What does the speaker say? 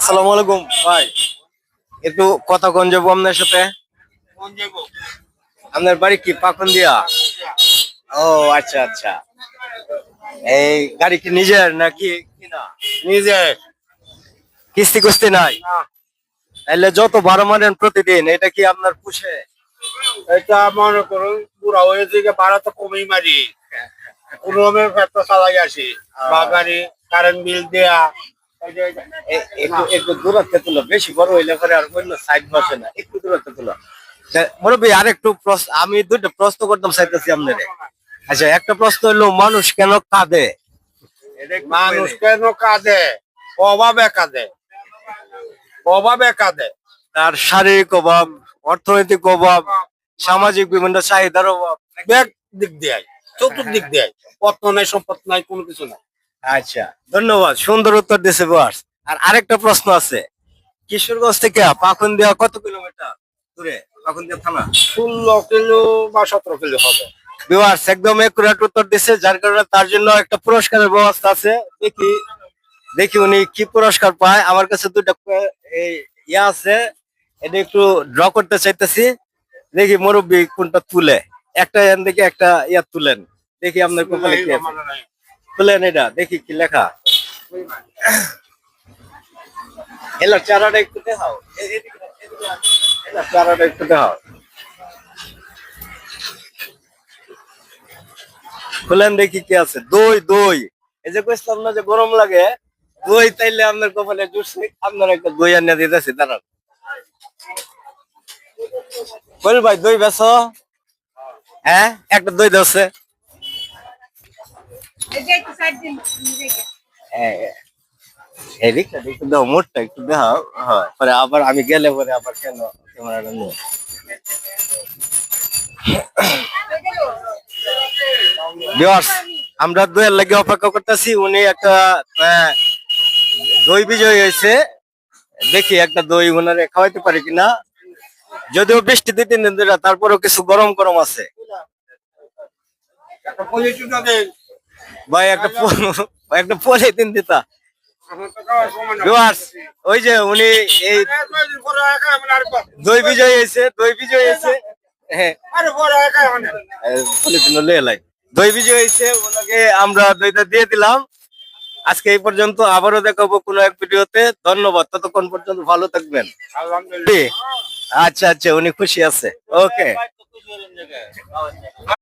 আসসালামু আলাইকুম ভাই, একটু কথা কোন যাবো আপনার সাথে। আপনার বাড়ি কি পাকুন্দিয়া? ও আচ্ছা আচ্ছা। এই গাড়ি কি নিজের নাকি কিনা? নিজের। কিস্তি কুস্তি নাই? তাহলে যত ভাড়া মারেন প্রতিদিন, এটা কি আপনার পুষে? এটা মনে করুন পুরা হয়ে থেকে ভাড়া তো কমেই মারি, কোন রকমের একটা চালাই আসি বা গাড়ি কারেন্ট বিল দেয়া। একটু একটু দূরত্বে তুলো, বেশি বড় হইলে পরে আর অন্য সাইড বসে না, একটু দূরত্বে তুলো। মুরব্বী আর একটু আমি দুইটা প্রশ্ন করতাম চাইতেছি আপনারে। আচ্ছা, একটা প্রশ্ন হলো, মানুষ কেন কাঁদে? মানুষ কেন কাঁদে? অভাবে কাঁদে, অভাবে কাঁদে। তার শারীরিক অভাব, অর্থনৈতিক অভাব, সামাজিক বিভিন্ন চাহিদার অভাব। ব্যাগ দিক দিয়ে চতুর্দিক দিয়ে, অর্থ নাই, সম্পদ নাই, কোনো কিছু নাই। আচ্ছা, ধন্যবাদ, সুন্দর উত্তর দিছে বস। আর আরেকটা প্রশ্ন আছে, কিশোরগঞ্জ থেকে পাকুন্দিয়া কত কিলোমিটার দূরে? পাকুন্দিয়া থানা 16 কিলো বা 17 কিলো হবে। ভিউয়ার্স একদম একুরেট উত্তর দিছে, যার কারণে তার জন্য একটা পুরস্কারের ব্যবস্থা আছে। দেখি দেখি উনি কি পুরস্কার পায়। আমার কাছে দুইটা এই ইয়া আছে, এটা একটু ড্র করতে চাইতেছি। দেখি মুরব্বী কোনটা তুলে। একটা এন দেখি একটা ইয়া তুলেন, দেখি আপনার কপালে কি আছে। তুলেন এটা, দেখি কি লেখা। এলা চারাটা একটু দেখাও, এলা চারাটা একটু দেখাও। খুলেন দেখি কি আছে। দই দই, এই যে কইছিলাম না যে গরম লাগে, দই তাইলে আপনার কপালে জুড়ছে। আপনার একটা দই আনিয়ে দিতেছি, দাঁড়ান। বল ভাই, দই বেছো? হ্যাঁ, একটা দই দছে। এদিকটা একটু দাও, মোটটা একটু দাও। হ্যাঁ, পরে আবার আমি গেলে পরে আবার কেন ক্যামেরাটা নিয়ে। ভিউয়ার্স, আমরা দইয়ের লাগে অপেক্ষা করতেছি। উনি একটা দই বিজয় হয়েছে, দেখি একটা দই ওনারে খাওয়াইতে পারি কিনা। যদিও বৃষ্টি 2-3 দিন ধরে, তারপরেও কিছু গরম গরম আছে। ভাই একটা পলিথিন দিতা। ভিউয়ার্স, ওই যে উনি এই দই বিজয় হয়েছে, দই বিজয় হয়েছে। হ্যাঁ, পলিথিন লয়ে লাই, দই বিজয় হয়েছে, ওনাকে আমরা দইটা দিয়ে দিলাম। আজকে এই পর্যন্ত, আবারও দেখাবো কোনো এক ভিডিওতে। ধন্যবাদ, ততক্ষণ পর্যন্ত ভালো থাকবেন। আচ্ছা আচ্ছা, উনি খুশি আছে। ওকে।